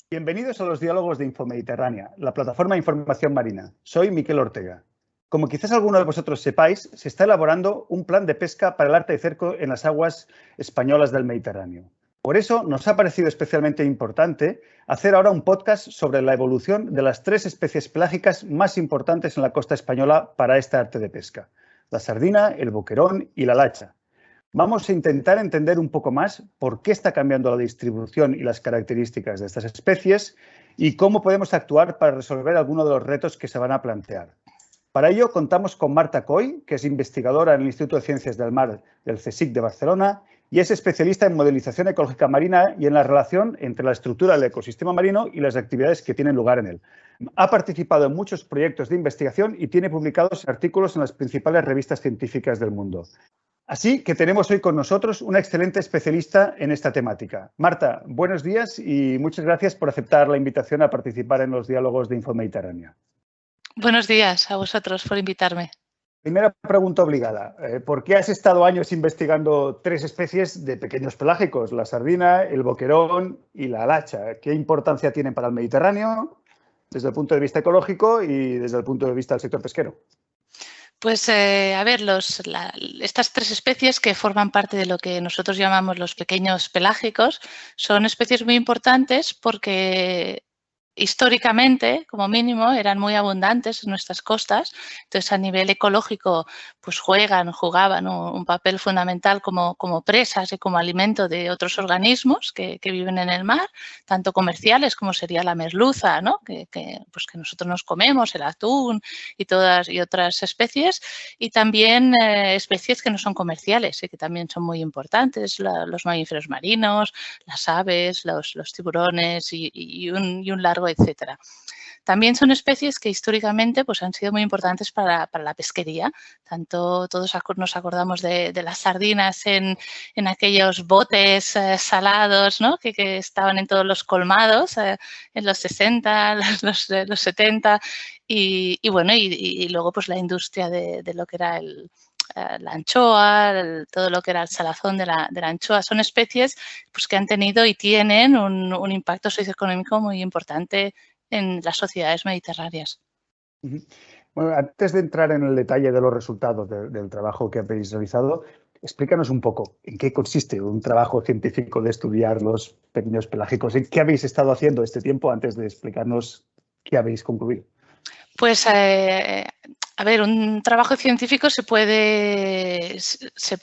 Bienvenidos a los diálogos de Infomediterránea, la plataforma de información marina. Soy Miquel Ortega. Como quizás alguno de vosotros sepáis, se está elaborando un plan de pesca para el arte de cerco en las aguas españolas del Mediterráneo. Por eso nos ha parecido especialmente importante hacer ahora un podcast sobre la evolución de las 3 especies pelágicas más importantes en la costa española para este arte de pesca: la sardina, el boquerón y la lacha. Vamos a intentar entender un poco más por qué está cambiando la distribución y las características de estas especies y cómo podemos actuar para resolver algunos de los retos que se van a plantear. Para ello contamos con Marta Coy, que es investigadora en el Instituto de Ciencias del Mar del CSIC de Barcelona y es especialista en modelización ecológica marina y en la relación entre la estructura del ecosistema marino y las actividades que tienen lugar en él. Ha participado en muchos proyectos de investigación y tiene publicados artículos en las principales revistas científicas del mundo. Así que tenemos hoy con nosotros una excelente especialista en esta temática. Marta, buenos días y muchas gracias por aceptar la invitación a participar en los diálogos de Infomediterránea. Buenos días a vosotros por invitarme. Primera pregunta obligada. ¿Por qué has estado años investigando 3 especies de pequeños pelágicos, la sardina, el boquerón y la lacha? ¿Qué importancia tienen para el Mediterráneo desde el punto de vista ecológico y desde el punto de vista del sector pesquero? Pues a ver, estas 3 especies que forman parte de lo que nosotros llamamos los pequeños pelágicos son especies muy importantes porque históricamente, como mínimo, eran muy abundantes en nuestras costas. Entonces, a nivel ecológico, pues jugaban un papel fundamental como presas y como alimento de otros organismos que viven en el mar, tanto comerciales como sería la merluza, ¿no? que nosotros nos comemos, el atún y otras especies, y también especies que no son comerciales y que también son muy importantes, los mamíferos marinos, las aves, los tiburones y un largo etcétera. También son especies que históricamente pues, han sido muy importantes para la pesquería. Tanto todos nos acordamos de las sardinas en aquellos botes salados, ¿no? que estaban en todos los colmados en los 60, los 70 y luego pues la industria de lo que era la anchoa, todo lo que era el salazón de la anchoa. Son especies pues, que han tenido y tienen un impacto socioeconómico muy importante en las sociedades mediterráneas. Bueno, antes de entrar en el detalle de los resultados del trabajo que habéis realizado, explícanos un poco en qué consiste un trabajo científico de estudiar los pequeños pelágicos. ¿En qué habéis estado haciendo este tiempo antes de explicarnos qué habéis concluido? Pues, a ver, un trabajo científico se puede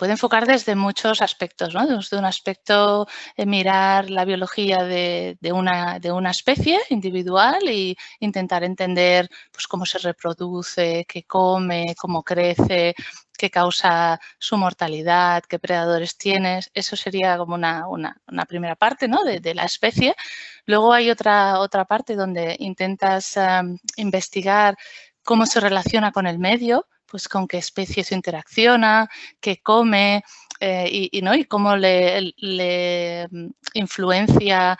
enfocar desde muchos aspectos, ¿no? Desde un aspecto mirar la biología de una especie individual e intentar entender pues, cómo se reproduce, qué come, cómo crece, qué causa su mortalidad, qué predadores tienes. Eso sería como una primera parte, ¿no? de la especie. Luego hay otra parte donde intentas investigar cómo se relaciona con el medio, pues con qué especies interacciona, qué come y cómo le influencia,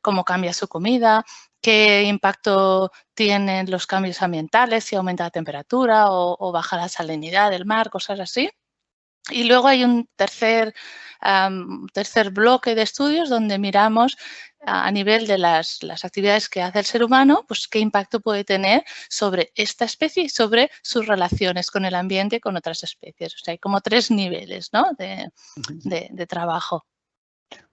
cómo cambia su comida, qué impacto tienen los cambios ambientales, si aumenta la temperatura o baja la salinidad del mar, cosas así. Y luego hay un tercer bloque de estudios donde miramos a nivel de las actividades que hace el ser humano, pues qué impacto puede tener sobre esta especie y sobre sus relaciones con el ambiente y con otras especies. O sea, hay como 3 niveles, ¿no? de trabajo.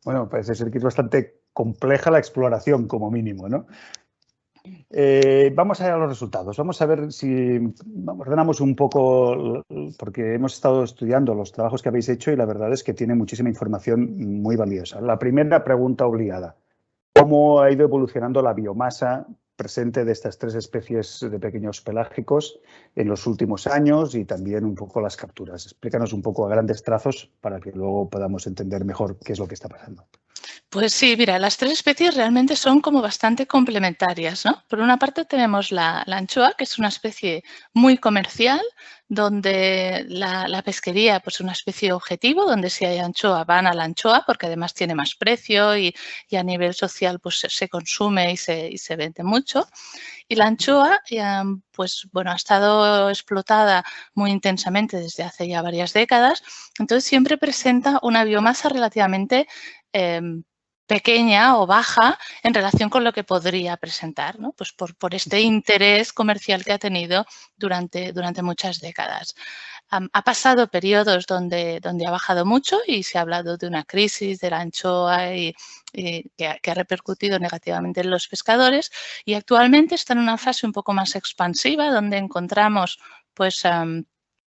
Bueno, parece ser que es bastante compleja la exploración, como mínimo, ¿no? Vamos a ir a los resultados. Vamos a ver si ordenamos un poco, porque hemos estado estudiando los trabajos que habéis hecho y la verdad es que tiene muchísima información muy valiosa. La primera pregunta obligada: ¿cómo ha ido evolucionando la biomasa presente de estas 3 especies de pequeños pelágicos en los últimos años y también un poco las capturas? Explícanos un poco a grandes trazos para que luego podamos entender mejor qué es lo que está pasando. Pues sí, mira, las 3 especies realmente son como bastante complementarias, ¿no? Por una parte tenemos la anchoa, que es una especie muy comercial, donde la pesquería pues, es una especie objetivo, donde si hay anchoa van a la anchoa porque además tiene más precio y a nivel social pues, se consume y se vende mucho. Y la anchoa pues, bueno, ha estado explotada muy intensamente desde hace ya varias décadas, entonces siempre presenta una biomasa relativamente pequeña o baja en relación con lo que podría presentar, ¿no? Pues por este interés comercial que ha tenido durante muchas décadas. Ha pasado periodos donde ha bajado mucho y se ha hablado de una crisis de la anchoa y que ha repercutido negativamente en los pescadores, y actualmente está en una fase un poco más expansiva donde encontramos pues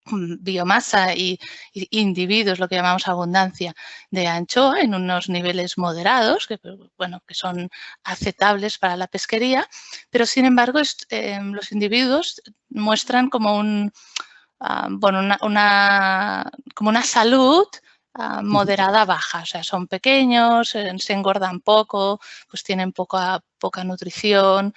biomasa y individuos, lo que llamamos abundancia de anchoa, en unos niveles moderados, que son aceptables para la pesquería, pero sin embargo los individuos muestran como como una salud moderada baja, o sea, son pequeños, se engordan poco, pues tienen poca nutrición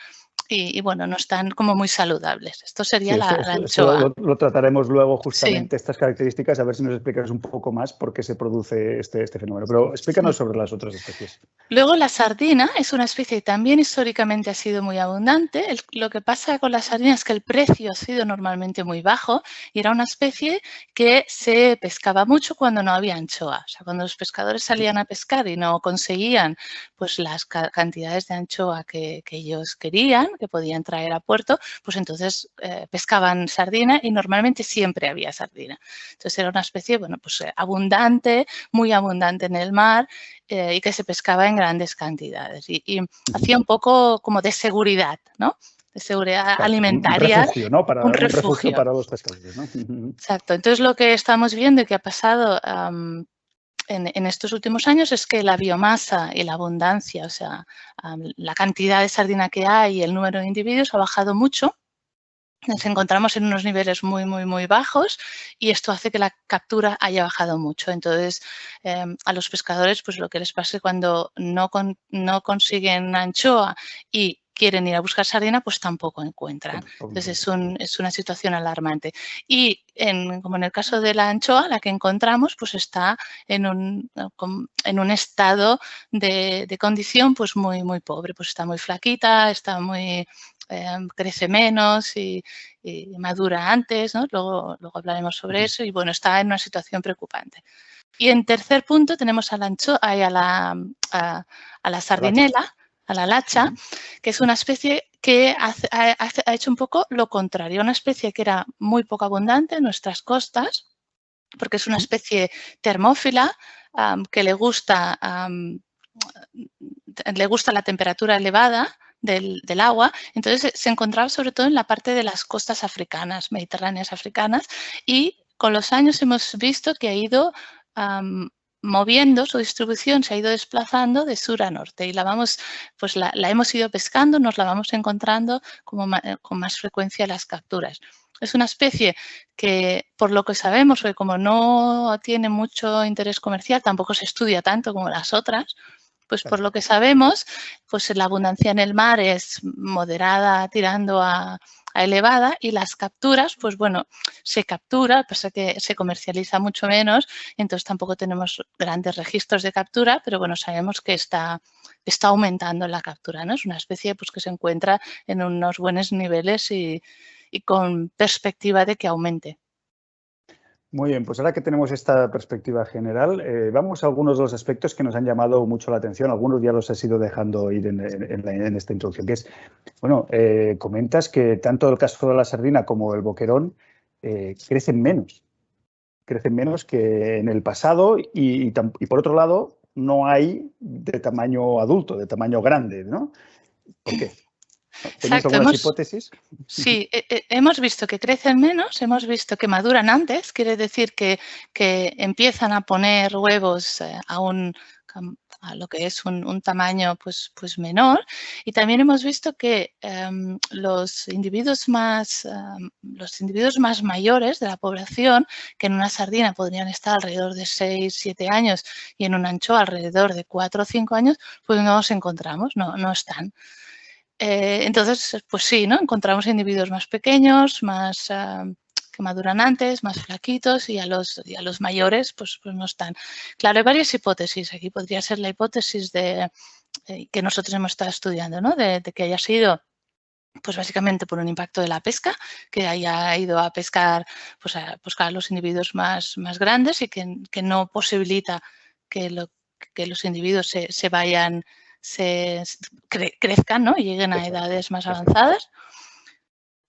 y bueno, no están como muy saludables. Esto sería Sí, la esto anchoa. lo trataremos luego, Sí. justamente, estas características, a ver si nos explicas un poco más por qué se produce este fenómeno. Pero explícanos Sí. sobre las otras especies. Luego la sardina es una especie que también históricamente ha sido muy abundante. Lo que pasa con la sardina es que el precio ha sido normalmente muy bajo y era una especie que se pescaba mucho cuando no había anchoa. O sea, cuando los pescadores salían a pescar y no conseguían pues las cantidades de anchoa que ellos querían, que podían traer a puerto, pues entonces pescaban sardina y normalmente siempre había sardina. Entonces era una especie, abundante, muy abundante en el mar, y que se pescaba en grandes cantidades y hacía un poco como de seguridad, ¿no? De seguridad alimentaria. Un refugio, ¿no? Un Un refugio refugio. para los pescadores, ¿no? Exacto. Entonces, lo que estamos viendo y que ha pasado en estos últimos años es que la biomasa y la abundancia, o sea, la cantidad de sardina que hay y el número de individuos ha bajado mucho. Nos encontramos en unos niveles muy bajos y esto hace que la captura haya bajado mucho. Entonces, a los pescadores, pues lo que les pasa cuando no consiguen anchoa y quieren ir a buscar sardina, pues tampoco encuentran. Entonces, es una situación alarmante. Y como en el caso de la anchoa, la que encontramos, pues está en un estado de condición pues muy pobre. Pues está muy flaquita, está crece menos y madura antes, ¿no? Luego hablaremos sobre eso y bueno, está en una situación preocupante. Y en tercer punto tenemos a la sardinela, a la lacha, que es una especie que ha hecho un poco lo contrario, una especie que era muy poco abundante en nuestras costas, porque es una especie termófila que le gusta la temperatura elevada del agua, entonces se encontraba sobre todo en la parte de las costas africanas, mediterráneas africanas, y con los años hemos visto que ha ido moviendo su distribución, se ha ido desplazando de sur a norte y la hemos ido pescando, nos la vamos encontrando con más frecuencia en las capturas. Es una especie que, por lo que sabemos, que como no tiene mucho interés comercial, tampoco se estudia tanto como las otras, pues por lo que sabemos, pues la abundancia en el mar es moderada tirando a elevada y las capturas, pues bueno, se captura, pasa que se comercializa mucho menos, entonces tampoco tenemos grandes registros de captura, pero bueno, sabemos que está aumentando la captura, ¿no? Es una especie pues que se encuentra en unos buenos niveles y con perspectiva de que aumente. Muy bien, pues ahora que tenemos esta perspectiva general, vamos a algunos de los aspectos que nos han llamado mucho la atención. Algunos ya los has ido dejando ir en esta introducción, que es, bueno, comentas que tanto el caso de la sardina como el boquerón crecen menos que en el pasado y por otro lado no hay de tamaño adulto, de tamaño grande, ¿no? ¿Por qué? ¿Tenéis Exacto, algunas hipótesis? sí, hemos visto que crecen menos, hemos visto que maduran antes, quiere decir que empiezan a poner huevos a lo que es un tamaño pues menor, y también hemos visto que los individuos más mayores de la población, que en una sardina podrían estar alrededor de 6, 7 años y en una anchoa alrededor de 4 o 5 años, pues no los encontramos, no están. Entonces, pues sí, ¿no? Encontramos individuos más pequeños, que maduran antes, más flaquitos y a los mayores pues no están. Claro, hay varias hipótesis. Aquí podría ser la hipótesis que nosotros hemos estado estudiando, ¿no? De que haya sido pues básicamente por un impacto de la pesca, que haya ido a pescar pues a buscar los individuos más grandes y que no posibilita que que los individuos se vayan, crezcan, ¿no? Y lleguen a edades más avanzadas.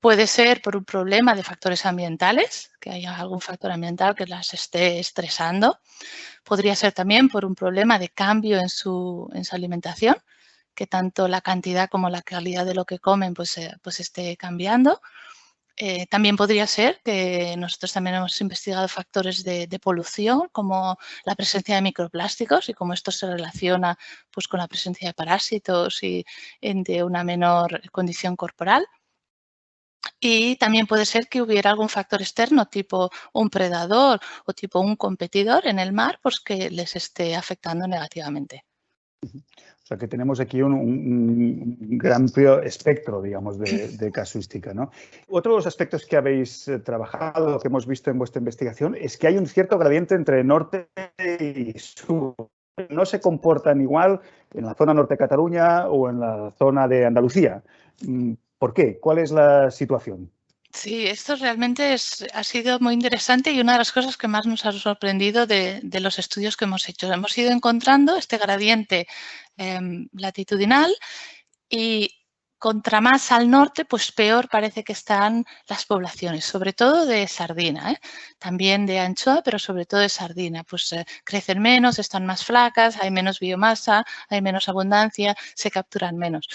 Puede ser por un problema de factores ambientales, que haya algún factor ambiental que las esté estresando. Podría ser también por un problema de cambio en su alimentación, que tanto la cantidad como la calidad de lo que comen pues esté cambiando. También podría ser que nosotros también hemos investigado factores de polución, como la presencia de microplásticos y cómo esto se relaciona pues, con la presencia de parásitos y de una menor condición corporal. Y también puede ser que hubiera algún factor externo, tipo un predador o tipo un competidor en el mar, pues que les esté afectando negativamente. O sea, que tenemos aquí un gran amplio espectro, digamos, de casuística, ¿no? Otro de los aspectos que habéis trabajado, que hemos visto en vuestra investigación, es que hay un cierto gradiente entre norte y sur. No se comportan igual en la zona norte de Cataluña o en la zona de Andalucía. ¿Por qué? ¿Cuál es la situación? Sí, esto realmente ha sido muy interesante y una de las cosas que más nos ha sorprendido de los estudios que hemos hecho. Hemos ido encontrando este gradiente latitudinal y contra más al norte, pues peor parece que están las poblaciones, sobre todo de sardina, ¿eh? También de anchoa, pero sobre todo de sardina. Pues crecen menos, están más flacas, hay menos biomasa, hay menos abundancia, se capturan menos.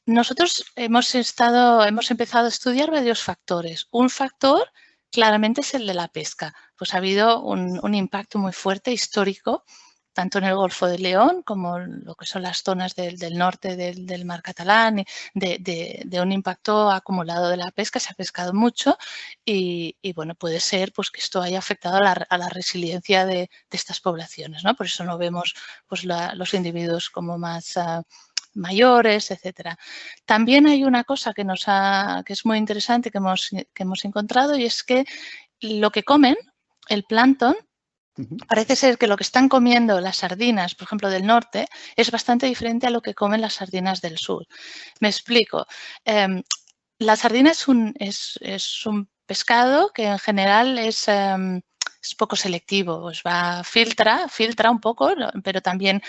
Nosotros hemos empezado a estudiar varios factores. Un factor claramente es el de la pesca. Pues ha habido un impacto muy fuerte histórico, tanto en el Golfo de León como lo que son las zonas del norte del mar catalán, de un impacto acumulado de la pesca. Se ha pescado mucho y bueno, puede ser pues, que esto haya afectado a la resiliencia de estas poblaciones, ¿no? Por eso no vemos pues, los individuos como más mayores, etcétera. También hay una cosa que es muy interesante que hemos encontrado y es que lo que comen, el plancton, parece ser que lo que están comiendo las sardinas, por ejemplo, del norte, es bastante diferente a lo que comen las sardinas del sur. Me explico. La sardina es un pescado que en general es poco selectivo, pues filtra un poco, pero también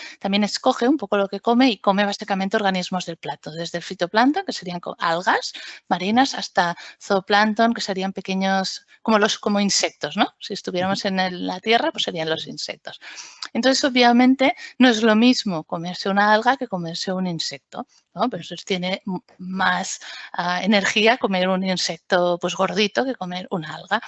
escoge un poco lo que come y come básicamente organismos del plato, desde el fitoplancton, que serían algas marinas, hasta zooplancton, que serían pequeños, como insectos, ¿no? Si estuviéramos en la tierra, pues serían los insectos. Entonces, obviamente, no es lo mismo comerse una alga que comerse un insecto, ¿no? Pero eso tiene más energía comer un insecto pues gordito que comer una alga.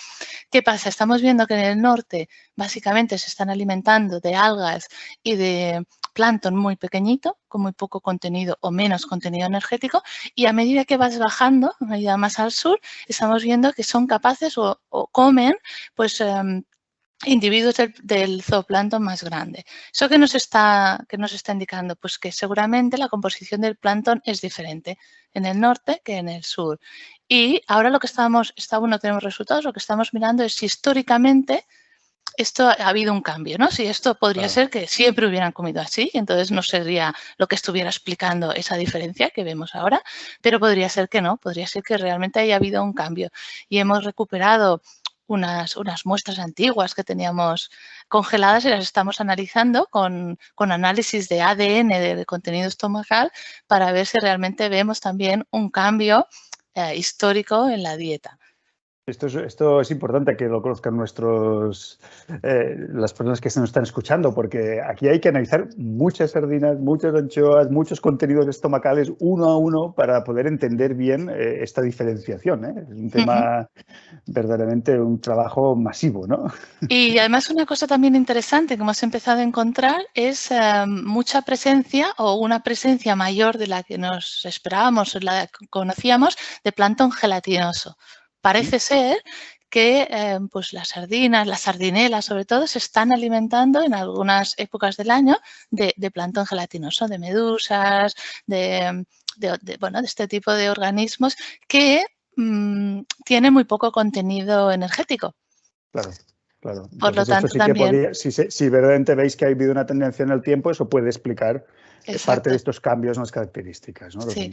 ¿Qué pasa? Estamos viendo que en el norte básicamente se están alimentando de algas y de plancton muy pequeñito, con muy poco contenido o menos contenido energético, y a medida que vas bajando, a medida más al sur, estamos viendo que son capaces o comen pues individuos del zooplancton más grande. ¿Eso qué nos está indicando? Pues que seguramente la composición del plancton es diferente en el norte que en el sur. Y ahora lo que no tenemos resultados, lo que estamos mirando es si históricamente esto ha habido un cambio, ¿no? Si esto podría ser que siempre hubieran comido así, y entonces no sería lo que estuviera explicando esa diferencia que vemos ahora, pero podría ser que no, podría ser que realmente haya habido un cambio. Y hemos recuperado unas muestras antiguas que teníamos congeladas y las estamos analizando con análisis de ADN de contenido estomacal para ver si realmente vemos también un cambio histórico en la dieta. Esto es importante que lo conozcan las personas que se nos están escuchando, porque aquí hay que analizar muchas sardinas, muchas anchoas, muchos contenidos estomacales uno a uno para poder entender bien esta diferenciación, ¿eh? Es un tema verdaderamente un trabajo masivo, ¿no? Y además una cosa también interesante que hemos empezado a encontrar es mucha presencia o una presencia mayor de la que nos esperábamos o la que conocíamos de plancton gelatinoso. Parece ser que pues las sardinas, las sardinelas sobre todo, se están alimentando en algunas épocas del año de plancton gelatinoso, de medusas, de este tipo de organismos que tienen muy poco contenido energético. Claro. Claro. Por lo tanto, esto sí también. si verdaderamente veis que ha habido una tendencia en el tiempo, eso puede explicar parte de estos cambios en las características, ¿no? Sí.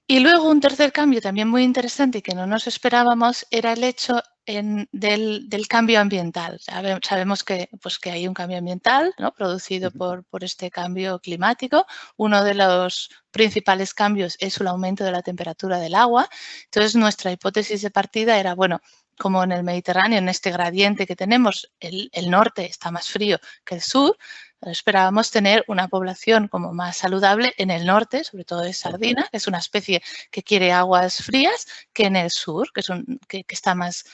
Y luego un tercer cambio también muy interesante y que no nos esperábamos era el hecho del cambio ambiental. Sabemos que hay un cambio ambiental, ¿no?, producido por este cambio climático. Uno de los principales cambios es el aumento de la temperatura del agua. Entonces, nuestra hipótesis de partida era, bueno, como en el Mediterráneo, en este gradiente que tenemos, el norte está más frío que el sur, esperábamos tener una población como más saludable en el norte, sobre todo de sardina, que es una especie que quiere aguas frías, que en el sur, que está más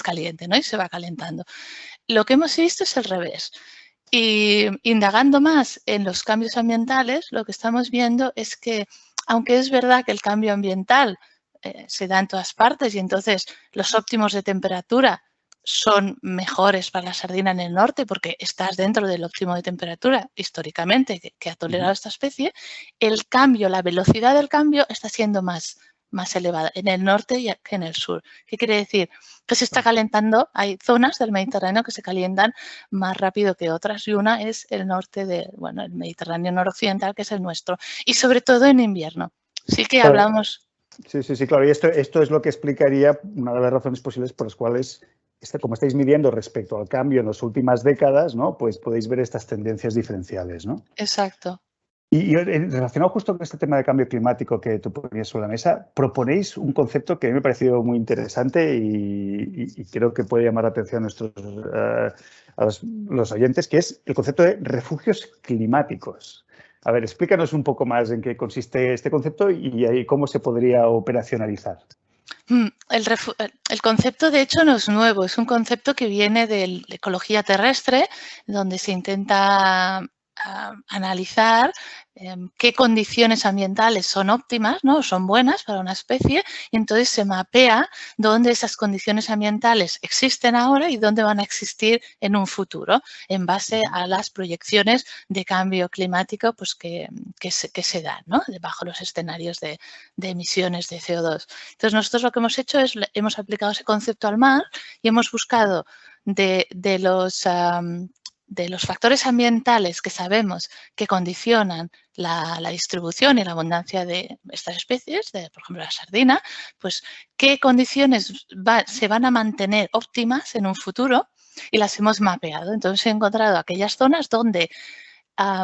caliente, ¿no?, y se va calentando. Lo que hemos visto es el revés. Y indagando más en los cambios ambientales, lo que estamos viendo es que, aunque es verdad que el cambio ambiental se da en todas partes y entonces los óptimos de temperatura son mejores para la sardina en el norte porque estás dentro del óptimo de temperatura históricamente que ha tolerado esta especie, el cambio, la velocidad del cambio está siendo más elevada en el norte que en el sur. ¿Qué quiere decir? Que se está calentando, hay zonas del Mediterráneo que se calientan más rápido que otras y una es el norte el Mediterráneo noroccidental, que es el nuestro, y sobre todo en invierno. Sí que hablamos... Sí, claro. Y esto es lo que explicaría una de las razones posibles por las cuales, como estáis midiendo respecto al cambio en las últimas décadas, ¿no?, pues podéis ver estas tendencias diferenciales, ¿no? Exacto. Y relacionado justo con este tema de cambio climático que tú ponías sobre la mesa, proponéis un concepto que a mí me ha parecido muy interesante y creo que puede llamar la atención a los oyentes, que es el concepto de refugios climáticos. A ver, explícanos un poco más en qué consiste este concepto y cómo se podría operacionalizar. El concepto, de hecho, no es nuevo. Es un concepto que viene de la ecología terrestre, donde se intenta analizar qué condiciones ambientales son óptimas, ¿no?, son buenas para una especie, y entonces se mapea dónde esas condiciones ambientales existen ahora y dónde van a existir en un futuro, en base a las proyecciones de cambio climático pues, que se dan, ¿no?, bajo los escenarios de emisiones de CO2. Entonces, nosotros lo que hemos hecho es, hemos aplicado ese concepto al mar y hemos buscado de los factores ambientales que sabemos que condicionan la distribución y la abundancia de estas especies, por ejemplo la sardina, pues qué condiciones se van a mantener óptimas en un futuro y las hemos mapeado. Entonces he encontrado aquellas zonas donde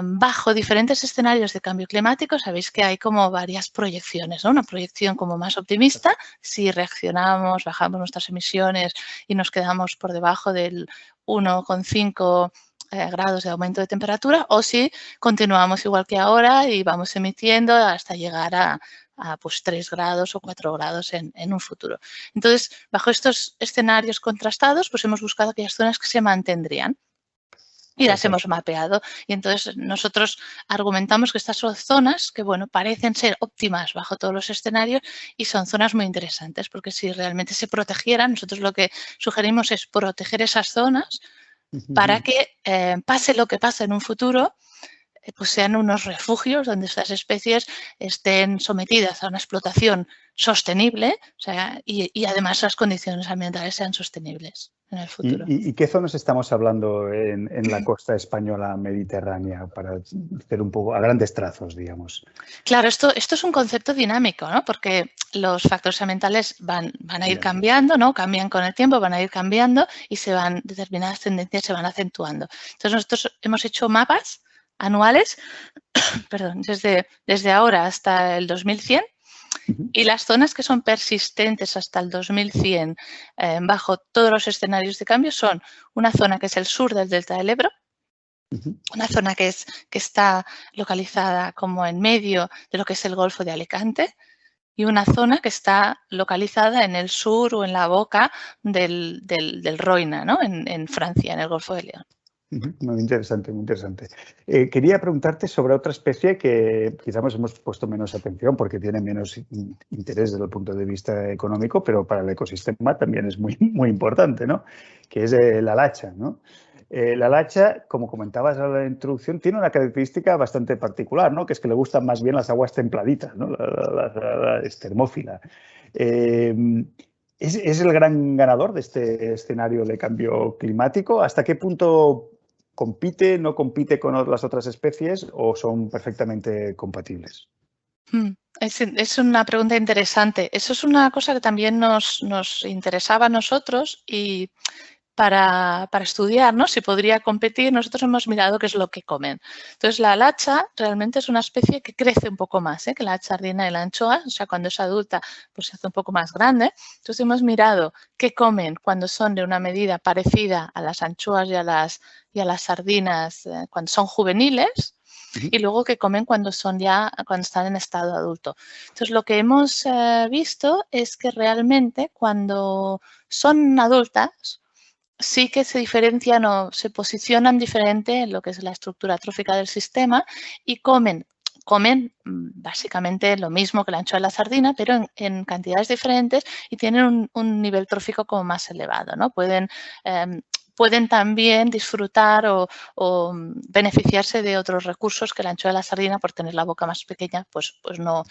bajo diferentes escenarios de cambio climático, sabéis que hay como varias proyecciones, ¿no? Una proyección como más optimista, si reaccionamos, bajamos nuestras emisiones y nos quedamos por debajo del 1,5 grados de aumento de temperatura, o si continuamos igual que ahora y vamos emitiendo hasta llegar a pues 3 grados o 4 grados en un futuro. Entonces, bajo estos escenarios contrastados, pues hemos buscado aquellas zonas que se mantendrían y las hemos mapeado. Y entonces nosotros argumentamos que estas son zonas que, bueno, parecen ser óptimas bajo todos los escenarios y son zonas muy interesantes porque si realmente se protegieran, nosotros lo que sugerimos es proteger esas zonas para que pase lo que pase en un futuro, pues sean unos refugios donde estas especies estén sometidas a una explotación sostenible, o sea, y además las condiciones ambientales sean sostenibles en el futuro. ¿Y qué zonas estamos hablando en la costa española mediterránea para hacer un poco a grandes trazos, digamos? Claro, esto es un concepto dinámico, ¿no? Porque los factores ambientales van a ir cambiando, ¿no? Cambian con el tiempo, van a ir cambiando y determinadas tendencias se van acentuando. Entonces, nosotros hemos hecho mapas anuales, perdón, desde ahora hasta el 2100, y las zonas que son persistentes hasta el 2100 bajo todos los escenarios de cambio son una zona que es el sur del delta del Ebro, una zona que está localizada como en medio de lo que es el Golfo de Alicante y una zona que está localizada en el sur o en la boca del Roine, ¿no?, en Francia, en el Golfo de León. Muy interesante, muy interesante. Quería preguntarte sobre otra especie que quizás hemos puesto menos atención porque tiene menos interés desde el punto de vista económico, pero para el ecosistema también es muy, muy importante, ¿no?, que es la lacha, ¿no? La lacha, como comentabas en la introducción, tiene una característica bastante particular, ¿no?, que es que le gustan más bien las aguas templaditas, ¿no? Es termófila. ¿Es el gran ganador de este escenario de cambio climático? ¿Hasta qué punto compite, no compite con las otras especies o son perfectamente compatibles? Es una pregunta interesante. Eso es una cosa que también nos interesaba a nosotros y para estudiar, ¿no? Si podría competir, nosotros hemos mirado qué es lo que comen. Entonces, la lacha realmente es una especie que crece un poco más que la sardina y la anchoa. O sea, cuando es adulta, pues se hace un poco más grande. Entonces, hemos mirado qué comen cuando son de una medida parecida a las anchoas y a las sardinas cuando son juveniles. Y luego que comen cuando están en estado adulto. Entonces, lo que hemos visto es que realmente cuando son adultas, sí que se diferencian o se posicionan diferente en lo que es la estructura trófica del sistema y comen básicamente lo mismo que la anchoa y la sardina, pero en cantidades diferentes y tienen un nivel trófico como más elevado, ¿no? Pueden también disfrutar o beneficiarse de otros recursos que la anchoa y la sardina, por tener la boca más pequeña, pues no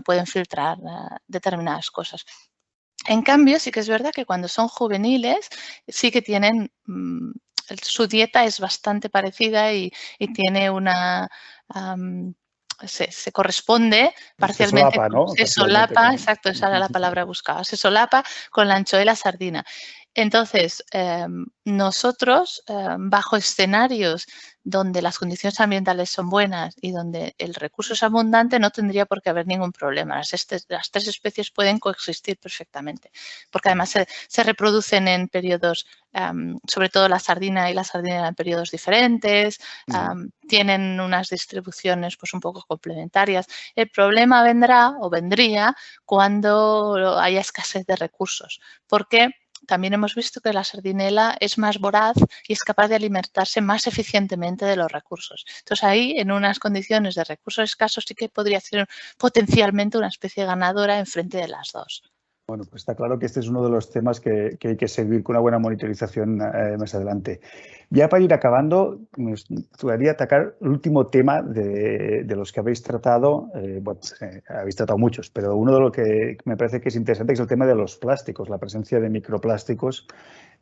pueden filtrar determinadas cosas. En cambio, sí que es verdad que cuando son juveniles sí que tienen, su dieta es bastante parecida y tiene una, se corresponde parcialmente. Se solapa, ¿no? Se solapa, exacto, esa era la palabra que buscaba, se solapa con la anchoa y la sardina. Entonces, nosotros, bajo escenarios donde las condiciones ambientales son buenas y donde el recurso es abundante, no tendría por qué haber ningún problema. Las tres especies pueden coexistir perfectamente, porque además se reproducen en periodos, sobre todo la sardina y la sardina en periodos diferentes, tienen unas distribuciones pues un poco complementarias. El problema vendría cuando haya escasez de recursos, porque también hemos visto que la sardinela es más voraz y es capaz de alimentarse más eficientemente de los recursos. Entonces, ahí, en unas condiciones de recursos escasos, sí que podría ser potencialmente una especie ganadora en frente de las dos. Bueno, pues está claro que este es uno de los temas que hay que seguir con una buena monitorización más adelante. Ya para ir acabando, me gustaría atacar el último tema de los que habéis tratado. Habéis tratado muchos, pero uno de los que me parece que es interesante es el tema de los plásticos, la presencia de microplásticos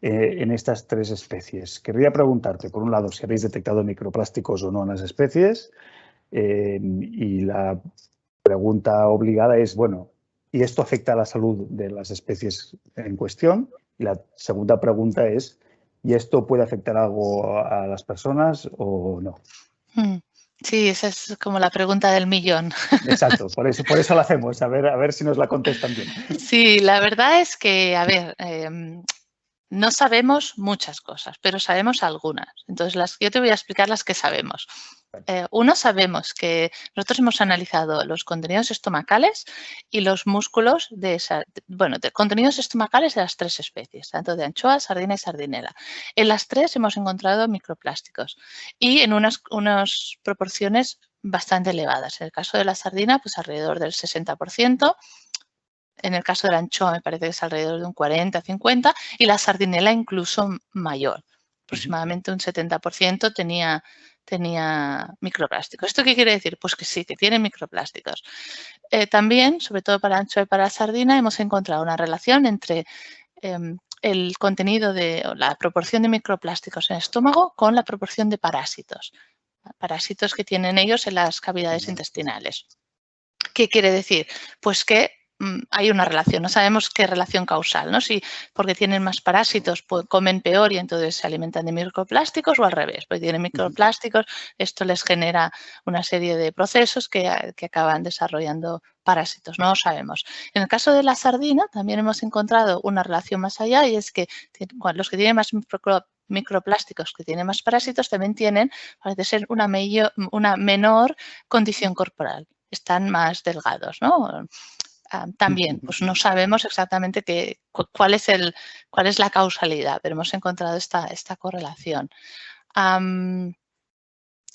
en estas tres especies. Querría preguntarte, por un lado, si habéis detectado microplásticos o no en las especies. Y la pregunta obligada es, bueno, ¿y esto afecta a la salud de las especies en cuestión? Y la segunda pregunta es, ¿y esto puede afectar algo a las personas o no? Sí, esa es como la pregunta del millón. Exacto, por eso la hacemos, a ver si nos la contestan bien. Sí, la verdad es que, a ver, no sabemos muchas cosas, pero sabemos algunas. Entonces, yo te voy a explicar las que sabemos. Uno, sabemos que nosotros hemos analizado los contenidos estomacales y los músculos de contenidos estomacales de las tres especies, tanto de anchoa, sardina y sardinela. En las tres hemos encontrado microplásticos y en unas proporciones bastante elevadas. En el caso de la sardina, pues alrededor del 60%. En el caso de la anchoa me parece que es alrededor de un 40-50% y la sardinela incluso mayor. Aproximadamente un 70% tenía microplásticos. ¿Esto qué quiere decir? Pues que sí, que tiene microplásticos. También, sobre todo para la anchoa y para la sardina, hemos encontrado una relación entre el contenido o la proporción de microplásticos en el estómago con la proporción de parásitos. Parásitos que tienen ellos en las cavidades intestinales. ¿Qué quiere decir? Pues que hay una relación, no sabemos qué relación causal, ¿no? Si porque tienen más parásitos pues comen peor y entonces se alimentan de microplásticos o al revés, pues tienen microplásticos, esto les genera una serie de procesos que acaban desarrollando parásitos, no lo sabemos. En el caso de la sardina también hemos encontrado una relación más allá y es que los que tienen más microplásticos, que tienen más parásitos, también tienen, parece ser, una menor condición corporal. Están más delgados, ¿no? También, pues no sabemos exactamente cuál es la causalidad, pero hemos encontrado esta correlación.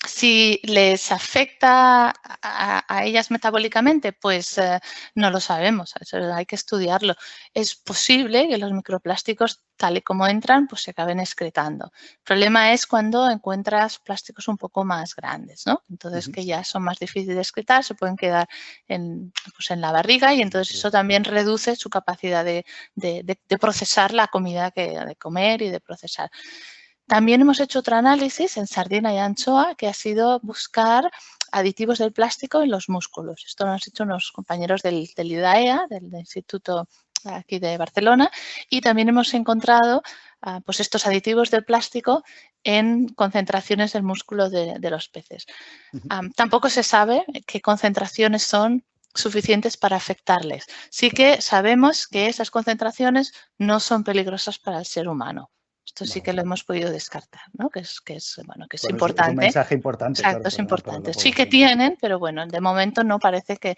Si les afecta a ellas metabólicamente, pues no lo sabemos, hay que estudiarlo. Es posible que los microplásticos, tal y como entran, pues se acaben excretando. El problema es cuando encuentras plásticos un poco más grandes, ¿no? Entonces, que ya son más difíciles de excretar, se pueden quedar en la barriga y entonces eso también reduce su capacidad de procesar la comida de comer y de procesar. También hemos hecho otro análisis en sardina y anchoa que ha sido buscar aditivos del plástico en los músculos. Esto lo han hecho unos compañeros del IDAEA, del Instituto aquí de Barcelona, y también hemos encontrado pues estos aditivos del plástico en concentraciones del músculo de los peces. Tampoco se sabe qué concentraciones son suficientes para afectarles. Sí que sabemos que esas concentraciones no son peligrosas para el ser humano. Esto sí que lo hemos podido descartar, ¿no? Que es importante. Es un mensaje importante. Exacto, claro, es importante. Sí que tienen, pero bueno, de momento no parece que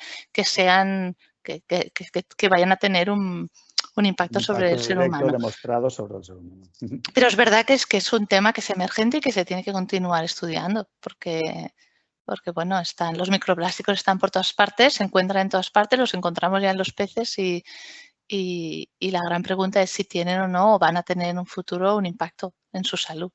vayan a tener un impacto sobre el ser humano. Demostrado sobre el ser humano. Pero es verdad que es un tema que es emergente y que se tiene que continuar estudiando, porque bueno, los microplásticos están por todas partes, se encuentran en todas partes, los encontramos ya en los peces y la gran pregunta es si tienen o no o van a tener en un futuro un impacto en su salud.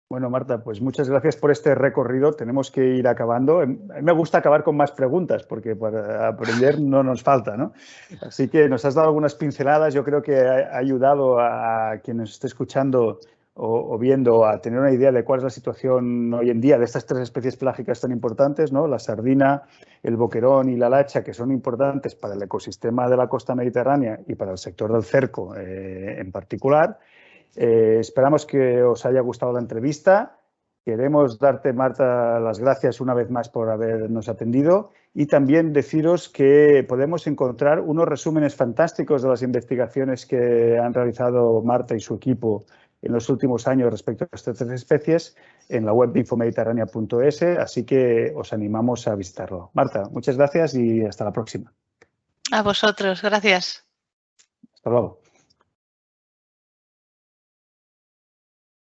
Bueno, Marta, pues muchas gracias por este recorrido. Tenemos que ir acabando. A mí me gusta acabar con más preguntas porque para aprender no nos falta, ¿no? Así que nos has dado algunas pinceladas. Yo creo que ha ayudado a quien nos esté escuchando o viendo a tener una idea de cuál es la situación hoy en día de estas tres especies pelágicas tan importantes, ¿no? La sardina, el boquerón y la lacha, que son importantes para el ecosistema de la costa mediterránea y para el sector del cerco en particular. Esperamos que os haya gustado la entrevista. Queremos darte, Marta, las gracias una vez más por habernos atendido y también deciros que podemos encontrar unos resúmenes fantásticos de las investigaciones que han realizado Marta y su equipo en los últimos años respecto a estas tres especies en la web de infomediterránea.es, así que os animamos a visitarlo. Marta, muchas gracias y hasta la próxima. A vosotros, gracias. Hasta luego.